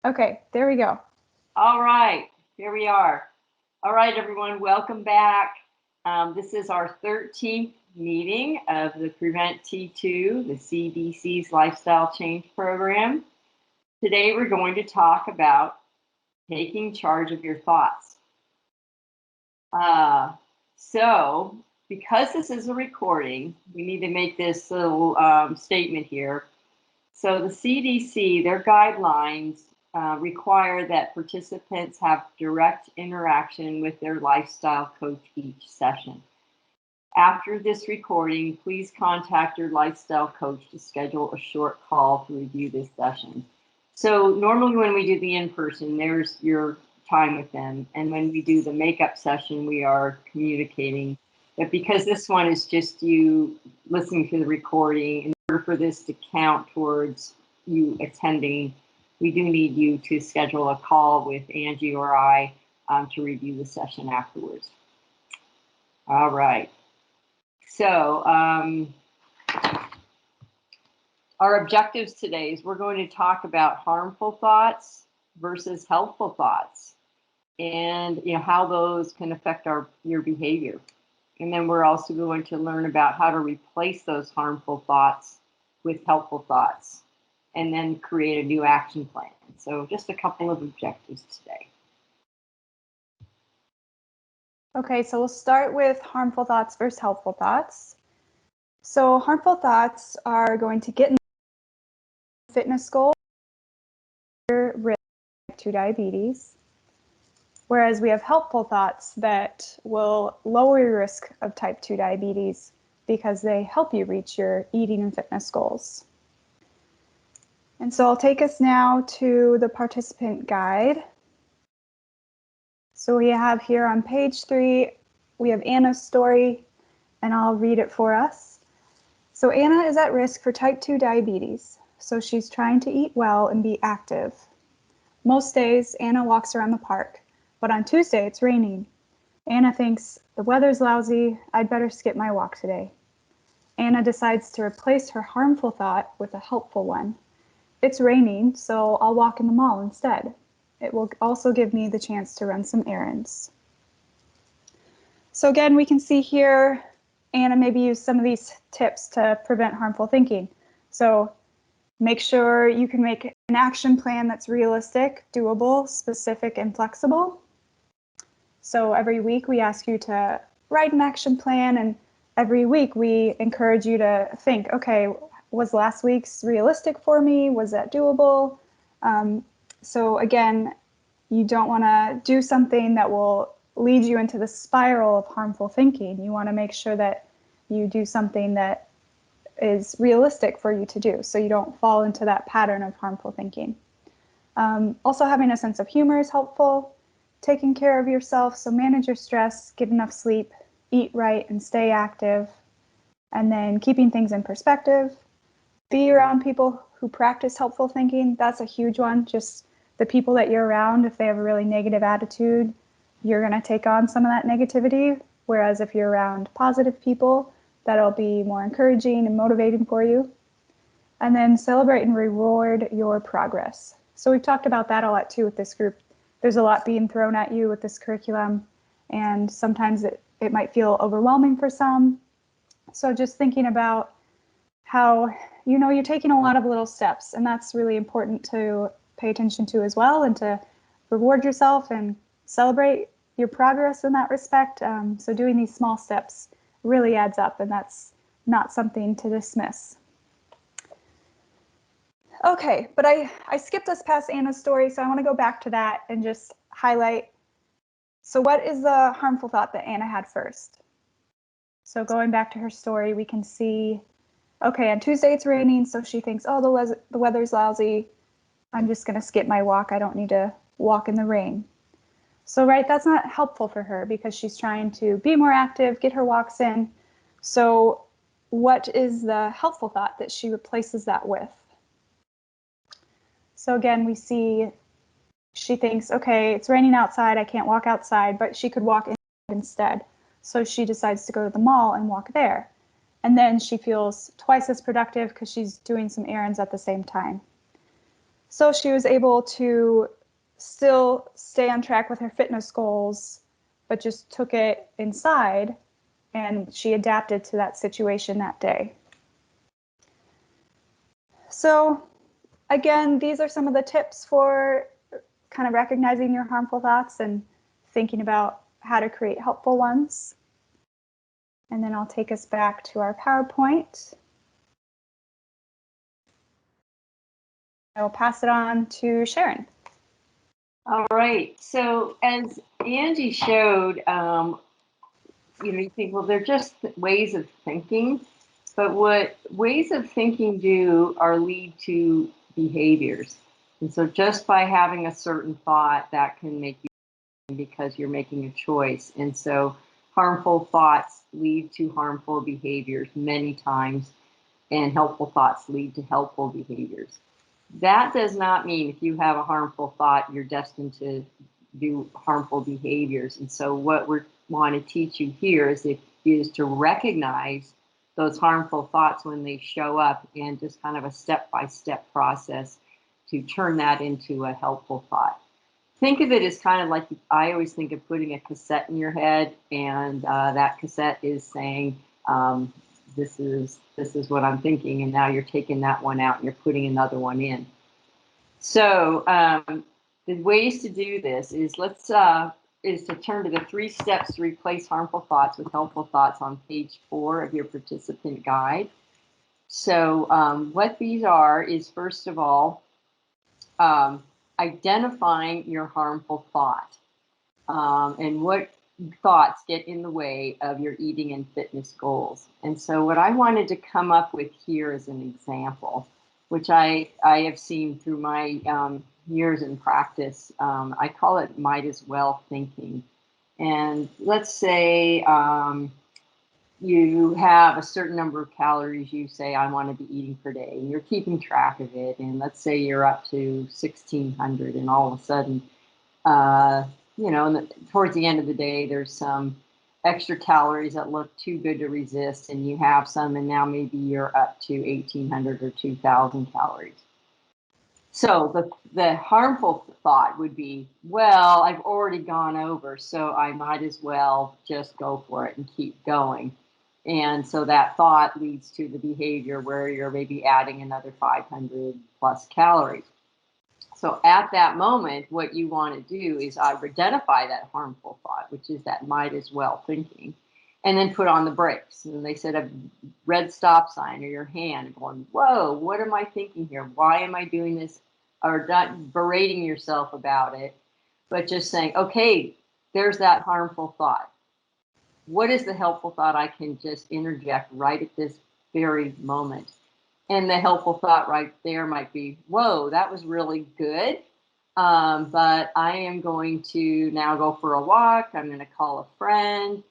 Okay, there we go. All right, here we are. All right, everyone, welcome back. This is our 13th meeting of the Prevent T2, the CDC's Lifestyle Change Program. Today, we're going to talk about taking charge of your thoughts. So, because this is a recording, we need to make this little statement here. So the CDC, their guidelines require that participants have direct interaction with their lifestyle coach each session. After this recording, please contact your lifestyle coach to schedule a short call to review this session. So normally when we do the in-person, there's your time with them. And when we do the makeup session, we are communicating. But because this one is just you listening to the recording, in order for this to count towards you attending, we do need you to schedule a call with Angie or I to review the session afterwards. All right. So our objectives today is we're going to talk about harmful thoughts versus helpful thoughts, and how those can affect your behavior. And then we're also going to learn about how to replace those harmful thoughts with helpful thoughts, and then create a new action plan. So just a couple of objectives today. Okay, so we'll start with harmful thoughts versus helpful thoughts. So harmful thoughts are going to get in fitness goals, risk type 2 diabetes, whereas we have helpful thoughts that will lower your risk of type 2 diabetes because they help you reach your eating and fitness goals. And so I'll take us now to the participant guide. So we have here on page 3, we have Anna's story, and I'll read it for us. So Anna is at risk for type 2 diabetes, so she's trying to eat well and be active. Most days, Anna walks around the park, but on Tuesday it's raining. Anna thinks, the weather's lousy, I'd better skip my walk today. Anna decides to replace her harmful thought with a helpful one. It's raining, so I'll walk in the mall instead. It will also give me the chance to run some errands. So again, we can see here, Anna maybe use some of these tips to prevent harmful thinking. So make sure you can make an action plan that's realistic, doable, specific, and flexible. So every week we ask you to write an action plan, and every week we encourage you to think, okay, was last week's realistic for me? Was that doable? So again, you don't want to do something that will lead you into the spiral of harmful thinking. You want to make sure that you do something that is realistic for you to do, so you don't fall into that pattern of harmful thinking. Also, having a sense of humor is helpful. Taking care of yourself, so manage your stress, get enough sleep, eat right, and stay active. And then keeping things in perspective. Be around people who practice helpful thinking. That's a huge one. Just the people that you're around, if they have a really negative attitude, you're going to take on some of that negativity. Whereas if you're around positive people, that'll be more encouraging and motivating for you. And then celebrate and reward your progress. So we've talked about that a lot too with this group. There's a lot being thrown at you with this curriculum, and sometimes it might feel overwhelming for some. So just thinking about how, you're taking a lot of little steps, and that's really important to pay attention to as well, and to reward yourself and celebrate your progress in that respect. So doing these small steps really adds up, and that's not something to dismiss. Okay, but I skipped us past Anna's story, so I want to go back to that and just highlight. So what is the harmful thought that Anna had first? So going back to her story, we can see, okay, on Tuesday it's raining, so she thinks, oh, the weather's lousy. I'm just going to skip my walk. I don't need to walk in the rain. So, right, that's not helpful for her because she's trying to be more active, get her walks in. So what is the helpful thought that she replaces that with? So again, we see she thinks, okay, it's raining outside, I can't walk outside, but she could walk instead. So she decides to go to the mall and walk there. And then she feels twice as productive because she's doing some errands at the same time. So she was able to still stay on track with her fitness goals, but just took it inside, and she adapted to that situation that day. So again, these are some of the tips for kind of recognizing your harmful thoughts and thinking about how to create helpful ones. And then I'll take us back to our PowerPoint. I will pass it on to Sharon. All right. So as Angie showed, you think, well, they're just ways of thinking. But what ways of thinking do are lead to behaviors. And so just by having a certain thought, that can make you, because you're making a choice. And so harmful thoughts lead to harmful behaviors many times, and helpful thoughts lead to helpful behaviors. That does not mean if you have a harmful thought, you're destined to do harmful behaviors. And so what we want to teach you here is to recognize those harmful thoughts when they show up, and just kind of a step-by-step process to turn that into a helpful thought. Think of it as kind of like, I always think of putting a cassette in your head, and that cassette is saying, this is what I'm thinking, and now you're taking that one out and you're putting another one in. So the ways to do this is is to turn to the 3 steps to replace harmful thoughts with helpful thoughts on page 4 of your participant guide. So what these are is, first of all, identifying your harmful thought, and what thoughts get in the way of your eating and fitness goals. And so what I wanted to come up with here is an example, which I have seen through my years in practice. I call it might as well thinking. And let's say you have a certain number of calories you say I want to be eating per day, and you're keeping track of it. And let's say you're up to 1,600, and all of a sudden, towards the end of the day, there's some extra calories that look too good to resist, and you have some, and now maybe you're up to 1,800 or 2,000 calories. So the harmful thought would be, well, I've already gone over, so I might as well just go for it and keep going. And so that thought leads to the behavior where you're maybe adding another 500 plus calories. So at that moment, what you want to do is identify that harmful thought, which is that might as well thinking, and then put on the brakes. And they said a red stop sign or your hand going, whoa, what am I thinking here? Why am I doing this? Or not berating yourself about it, but just saying, okay, there's that harmful thought. What is the helpful thought I can just interject right at this very moment? And the helpful thought right there might be, whoa, that was really good. But I am going to now go for a walk. I'm going to call a friend.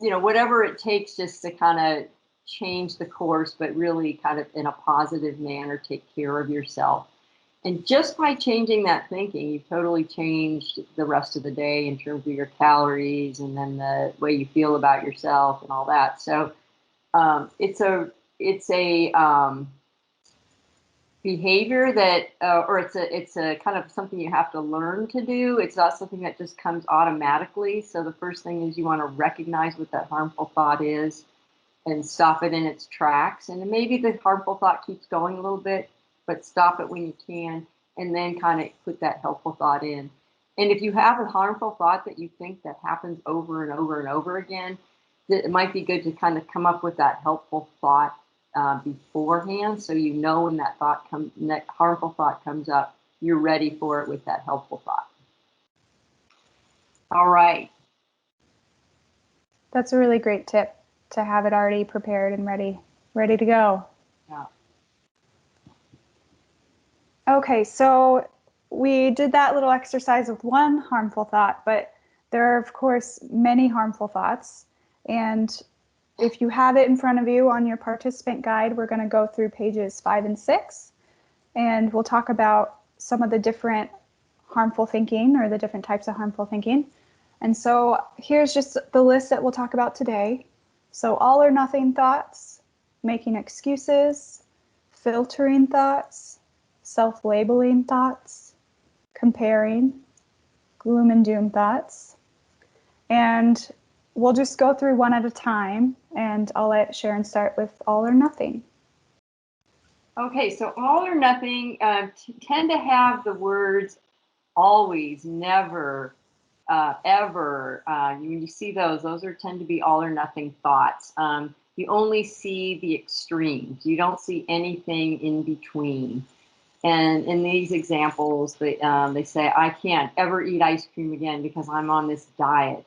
Whatever it takes just to kind of change the course, but really kind of in a positive manner, take care of yourself. And just by changing that thinking, you've totally changed the rest of the day in terms of your calories, and then the way you feel about yourself and all that. So it's a behavior that, or it's a kind of something you have to learn to do. It's not something that just comes automatically. So the first thing is you want to recognize what that harmful thought is and stop it in its tracks. And maybe the harmful thought keeps going a little bit, but stop it when you can, and then kind of put that helpful thought in. And if you have a harmful thought that you think that happens over and over and over again, it might be good to kind of come up with that helpful thought beforehand, so you know when that harmful thought comes up, you're ready for it with that helpful thought. All right. That's a really great tip, to have it already prepared and ready to go. Yeah. Okay, so we did that little exercise with one harmful thought, but there are, of course, many harmful thoughts. And if you have it in front of you on your participant guide, we're going to go through pages 5 and 6, and we'll talk about some of the different harmful thinking, or the different types of harmful thinking. And so here's just the list that we'll talk about today. So all or nothing thoughts, making excuses, filtering thoughts, self-labeling thoughts, comparing, gloom and doom thoughts. And we'll just go through one at a time, and I'll let Sharon start with all or nothing. Okay, so all or nothing tend to have the words always, never, ever. When you see those tend to be all or nothing thoughts. You only see the extremes. You don't see anything in between. And in these examples, they say, I can't ever eat ice cream again because I'm on this diet.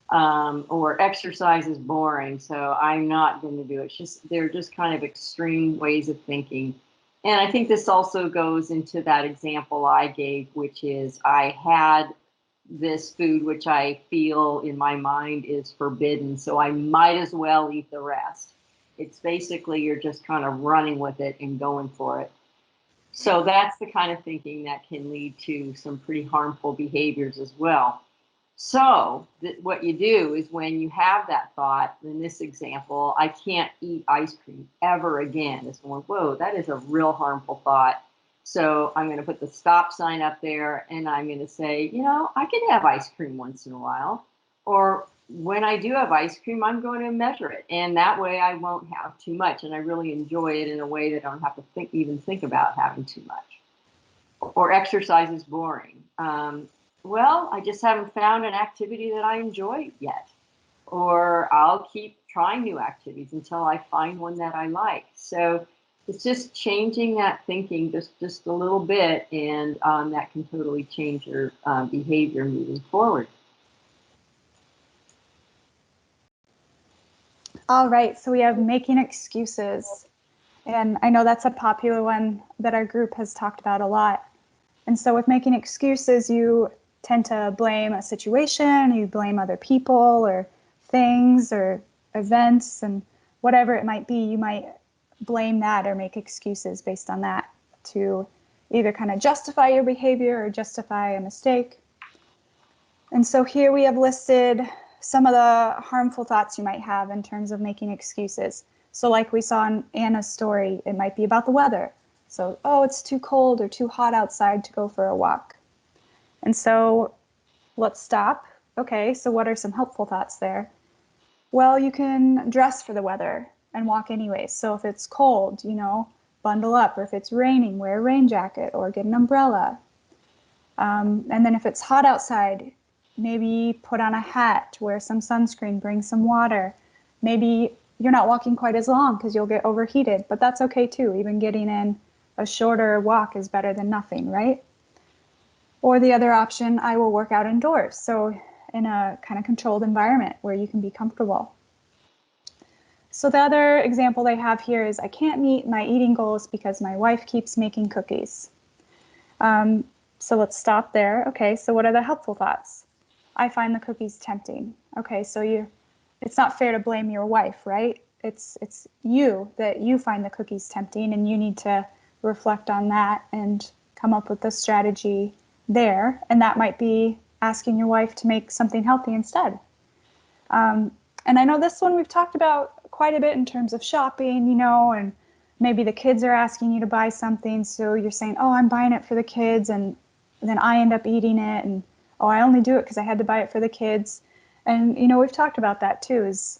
Or exercise is boring, so I'm not going to do it. They're just kind of extreme ways of thinking. And I think this also goes into that example I gave, which is I had this food which I feel in my mind is forbidden, so I might as well eat the rest. It's basically you're just kind of running with it and going for it. So that's the kind of thinking that can lead to some pretty harmful behaviors as well. So what you do is when you have that thought, in this example, I can't eat ice cream ever again. It's going, whoa, that is a real harmful thought. So I'm going to put the stop sign up there and I'm going to say, I can have ice cream once in a while. Or when I do have ice cream, I'm going to measure it. And that way I won't have too much. And I really enjoy it in a way that I don't have to even think about having too much. Or exercise is boring. Well, I just haven't found an activity that I enjoy yet. Or I'll keep trying new activities until I find one that I like. So it's just changing that thinking just a little bit, and that can totally change your behavior moving forward. All right, so we have making excuses. And I know that's a popular one that our group has talked about a lot. And so with making excuses, you tend to blame a situation, you blame other people or things or events, and whatever it might be, you might blame that or make excuses based on that to either kind of justify your behavior or justify a mistake. And so here we have listed some of the harmful thoughts you might have in terms of making excuses. So like we saw in Anna's story, it might be about the weather. So, oh, it's too cold or too hot outside to go for a walk. And so let's stop. Okay, so what are some helpful thoughts there? Well, you can dress for the weather and walk anyways. So if it's cold, bundle up. Or if it's raining, wear a rain jacket or get an umbrella. And then if it's hot outside, maybe put on a hat, wear some sunscreen, bring some water. Maybe you're not walking quite as long because you'll get overheated, but that's okay too. Even getting in a shorter walk is better than nothing, right? Or the other option, I will work out indoors. So in a kind of controlled environment where you can be comfortable. So the other example they have here is I can't meet my eating goals because my wife keeps making cookies. So let's stop there. Okay, so what are the helpful thoughts? I find the cookies tempting. Okay, so it's not fair to blame your wife, right? It's you that you find the cookies tempting, and you need to reflect on that and come up with a strategy there. And that might be asking your wife to make something healthy instead. And I know this one we've talked about quite a bit in terms of shopping, and maybe the kids are asking you to buy something. So you're saying, oh, I'm buying it for the kids. And then I end up eating it. And, oh, I only do it because I had to buy it for the kids. And, we've talked about that too, is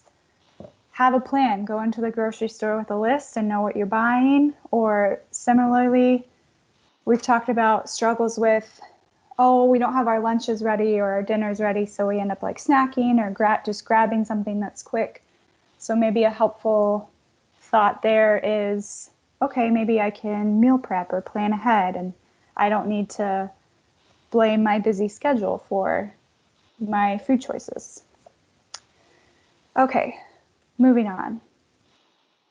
have a plan. Go into the grocery store with a list and know what you're buying. Or similarly, we've talked about struggles with, oh, we don't have our lunches ready or our dinners ready, so we end up like snacking or just grabbing something that's quick. So maybe a helpful thought there is, okay, maybe I can meal prep or plan ahead, and I don't need to blame my busy schedule for my food choices. Okay, moving on.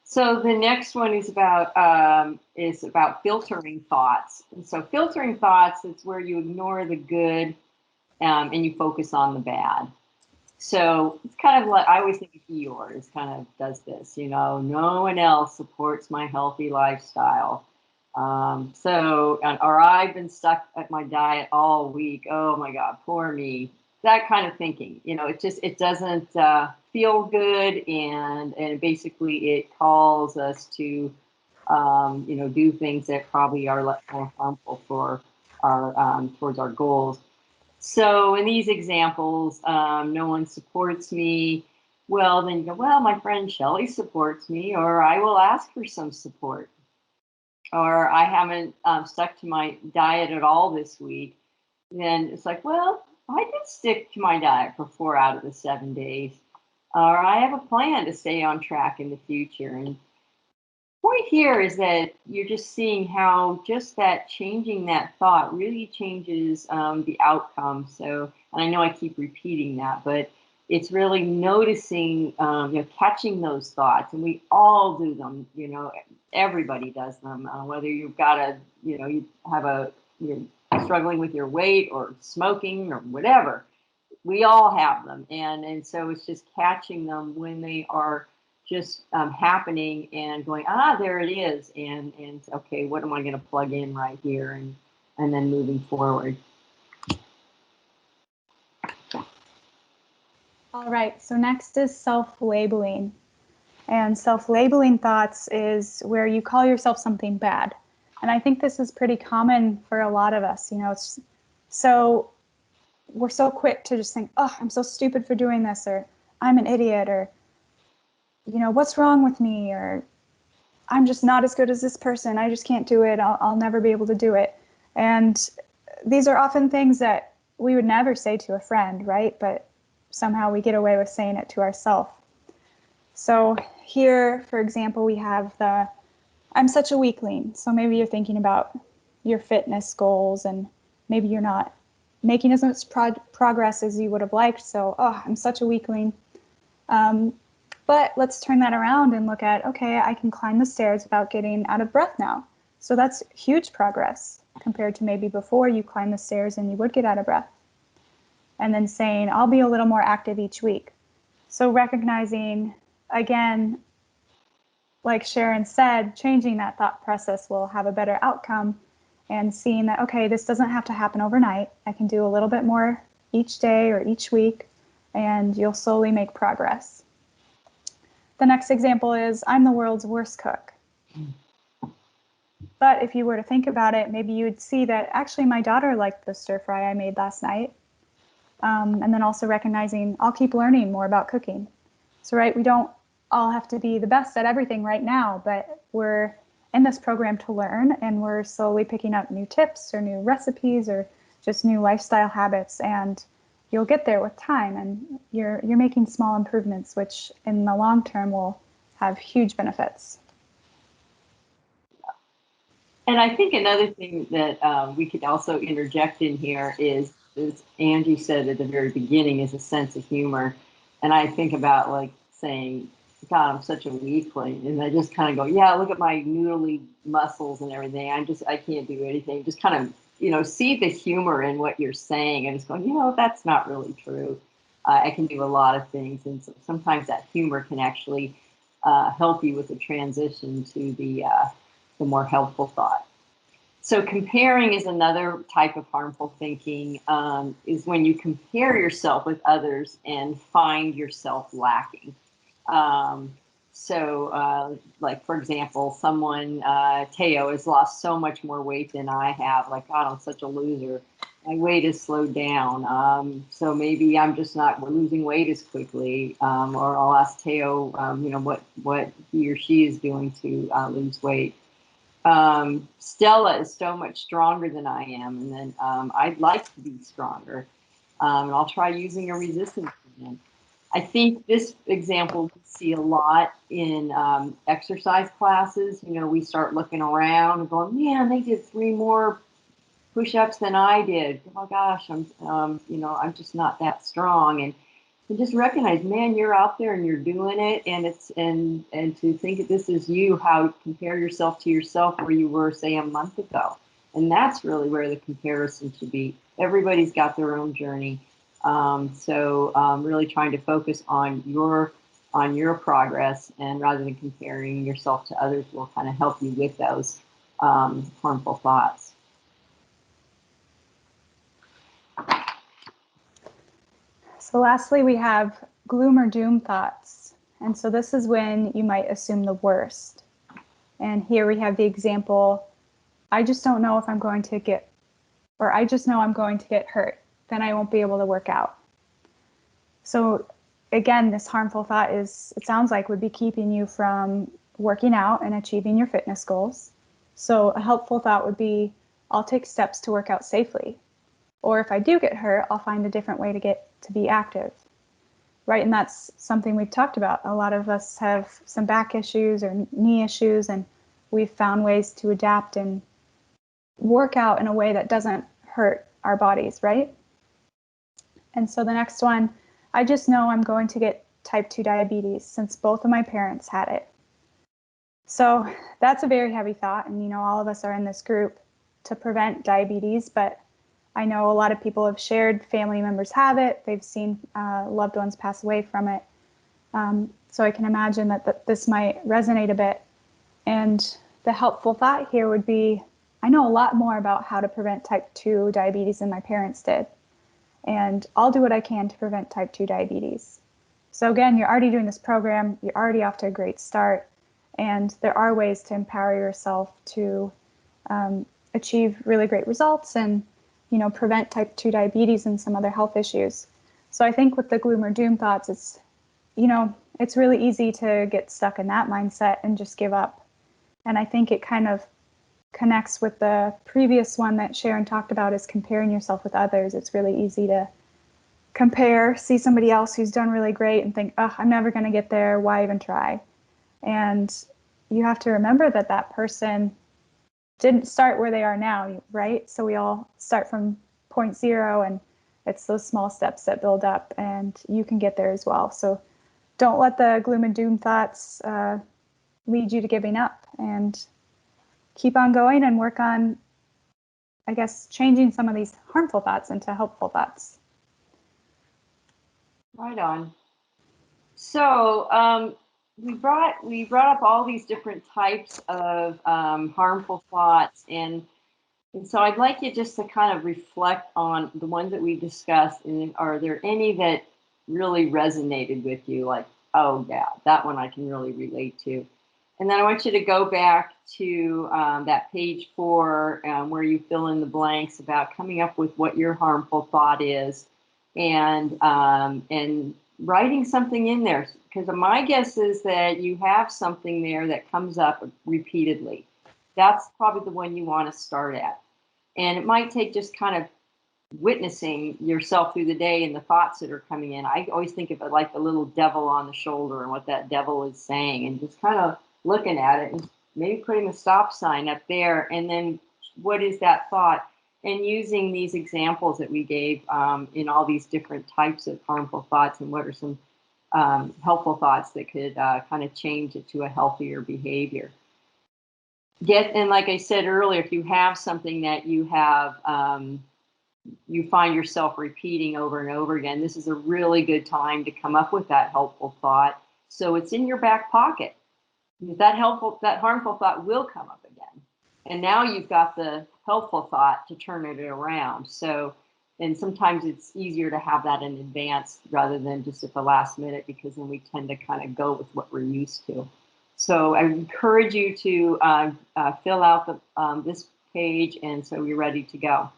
So the next one is about filtering thoughts. And so filtering thoughts, it's where you ignore the good and you focus on the bad. So it's kind of like, I always think Eeyore kind of does this, no one else supports my healthy lifestyle. Or I've been stuck at my diet all week. Oh my God, poor me. That kind of thinking, it doesn't feel good, and basically it calls us to do things that probably are more harmful for our towards our goals. So in these examples, no one supports me. Well, then you go, well, my friend Shelly supports me, or I will ask for some support. Or I haven't stuck to my diet at all this week. Then it's like, well, I did stick to my diet for 4 out of the 7 days. Or I have a plan to stay on track in the future. And point here is that you're just seeing how just that changing that thought really changes the outcome. So, and I know I keep repeating that, but it's really noticing, catching those thoughts, and we all do them. Everybody does them. Whether you've got you have you're struggling with your weight or smoking or whatever, we all have them, and so it's just catching them when they are just happening and going, there it is, and okay, what am I going to plug in right here, and then moving forward. All right, so next is self-labeling. And self-labeling thoughts is where you call yourself something bad. And I think this is pretty common for a lot of us. We're so quick to just think, oh, I'm so stupid for doing this, or I'm an idiot, or, what's wrong with me, or I'm just not as good as this person. I just can't do it. I'll never be able to do it. And these are often things that we would never say to a friend, right? But somehow we get away with saying it to ourselves. So here, for example, we have I'm such a weakling. So maybe you're thinking about your fitness goals, and maybe you're not making as much progress as you would have liked. So, I'm such a weakling. But let's turn that around and look at, okay, I can climb the stairs without getting out of breath now. So that's huge progress compared to maybe before you climb the stairs and you would get out of breath. And then saying, I'll be a little more active each week. So recognizing, again, like Sharon said, changing that thought process will have a better outcome, and seeing that, okay, this doesn't have to happen overnight. I can do a little bit more each day or each week, and you'll slowly make progress. The next example is, I'm the world's worst cook. But if you were to think about it, maybe you would see that actually my daughter liked the stir fry I made last night. And then also recognizing I'll keep learning more about cooking. So, right, we don't all have to be the best at everything right now, but we're in this program to learn, and we're slowly picking up new tips or new recipes or just new lifestyle habits, and you'll get there with time, and you're making small improvements, which in the long term will have huge benefits. And I think another thing that we could also interject in here is, as Angie said at the very beginning, is a sense of humor. And I think about like saying, God, I'm such a weakling. And I just kind of go, yeah, look at my noodly muscles and everything. I can't do anything. Just kind of, see the humor in what you're saying and just going, that's not really true. I can do a lot of things. And so sometimes that humor can actually help you with the transition to the more helpful thought. So comparing is another type of harmful thinking, is when you compare yourself with others and find yourself lacking. Like, for example, someone, Teo, has lost so much more weight than I have. Like, God, I'm such a loser. My weight has slowed down. So maybe I'm just not losing weight as quickly. Or I'll ask Teo, what he or she is doing to lose weight. Stella is so much stronger than I am, and then I'd like to be stronger. And I'll try using a resistance band. I think this example we see a lot in exercise classes. We start looking around and going, man, they did 3 more push-ups than I did. Oh gosh, I'm just not that strong. And just recognize, man, you're out there and you're doing it, and and to think that this is you, how compare yourself to yourself where you were, say, a month ago. And that's really where the comparison should be. Everybody's got their own journey. So really trying to focus on your progress, and rather than comparing yourself to others, will kind of help you with those harmful thoughts. So lastly, we have gloom or doom thoughts. And so this is when you might assume the worst. And here we have the example, I just don't know if I'm going to get, or I just know I'm going to get hurt. Then I won't be able to work out. So again, this harmful thought is, it sounds like, would be keeping you from working out and achieving your fitness goals. So a helpful thought would be, I'll take steps to work out safely. Or if I do get hurt, I'll find a different way to get to be active. Right? And that's something we've talked about. A lot of us have some back issues or knee issues, and we've found ways to adapt and work out in a way that doesn't hurt our bodies, right? And so the next one, I just know I'm going to get type 2 diabetes since both of my parents had it. So that's a very heavy thought. And, you know, all of us are in this group to prevent diabetes, but I know a lot of people have shared family members have it. They've seen loved ones pass away from it. So I can imagine that this might resonate a bit. And the helpful thought here would be, I know a lot more about how to prevent type 2 diabetes than my parents did. And I'll do what I can to prevent type 2 diabetes. So again, you're already doing this program, you're already off to a great start, and there are ways to empower yourself to achieve really great results and, you know, prevent type 2 diabetes and some other health issues. So I think with the gloom or doom thoughts, it's, you know, it's really easy to get stuck in that mindset and just give up. And I think it kind of connects with the previous one that Sharon talked about, is comparing yourself with others. It's really easy to compare, see somebody else who's done really great and think, oh, I'm never going to get there. Why even try? And you have to remember that that person didn't start where they are now, right? So we all start from point zero, and it's those small steps that build up, and you can get there as well. So don't let the gloom and doom thoughts lead you to giving up, and keep on going and work on, I guess, changing some of these harmful thoughts into helpful thoughts. Right on. So we brought up all these different types of harmful thoughts, and so I'd like you just to kind of reflect on the ones that we discussed, and are there any that really resonated with you? Like, oh yeah, that one I can really relate to. And then I want you to go back to that page 4 where you fill in the blanks about coming up with what your harmful thought is, and writing something in there. Because my guess is that you have something there that comes up repeatedly. That's probably the one you want to start at. And it might take just kind of witnessing yourself through the day and the thoughts that are coming in. I always think of it like the little devil on the shoulder and what that devil is saying, and just kind of looking at it and maybe putting a stop sign up there. And then what is that thought? And using these examples that we gave in all these different types of harmful thoughts, and what are some helpful thoughts that could kind of change it to a healthier behavior. And like I said earlier, if you have something that you have, you find yourself repeating over and over again, this is a really good time to come up with that helpful thought. So it's in your back pocket. That harmful thought will come up again. And now you've got the helpful thought to turn it around. So, and sometimes it's easier to have that in advance rather than just at the last minute, because then we tend to kind of go with what we're used to. So I encourage you to fill out this page, and so you're ready to go.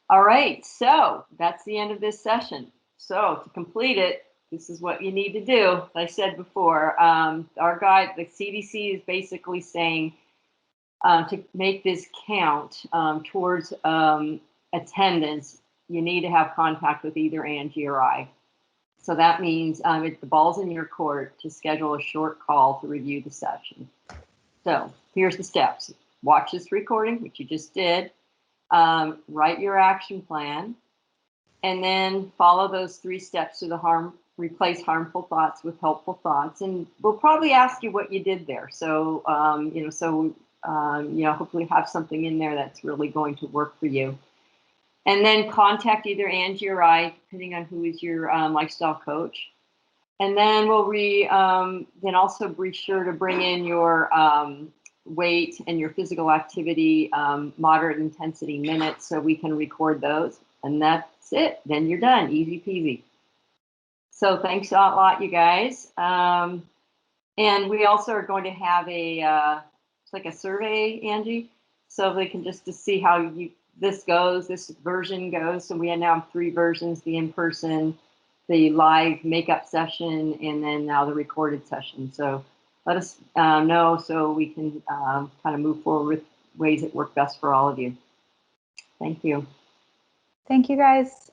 All right, so that's the end of this session. So to complete it, this is what you need to do. As I said before, our guide, the CDC, is basically saying to make this count towards attendance, you need to have contact with either Angie or I. So that means the ball's in your court to schedule a short call to review the session. So here's the steps. Watch this recording, which you just did. Write your action plan, and then follow those 3 steps to replace harmful thoughts with helpful thoughts. And we'll probably ask you what you did there. So, hopefully have something in there that's really going to work for you. And then contact either Angie or I, depending on who is your lifestyle coach. And then then also be sure to bring in your weight and your physical activity, moderate intensity minutes, so we can record those. And that's it. Then you're done. Easy peasy. So thanks a lot, you guys. And we also are going to have it's like a survey, Angie, so they can just to see how this goes, this version goes. So we now have 3 versions: the in-person, the live makeup session, and then now the recorded session. So let us know so we can kind of move forward with ways that work best for all of you. Thank you. Thank you, guys.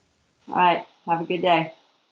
All right. Have a good day.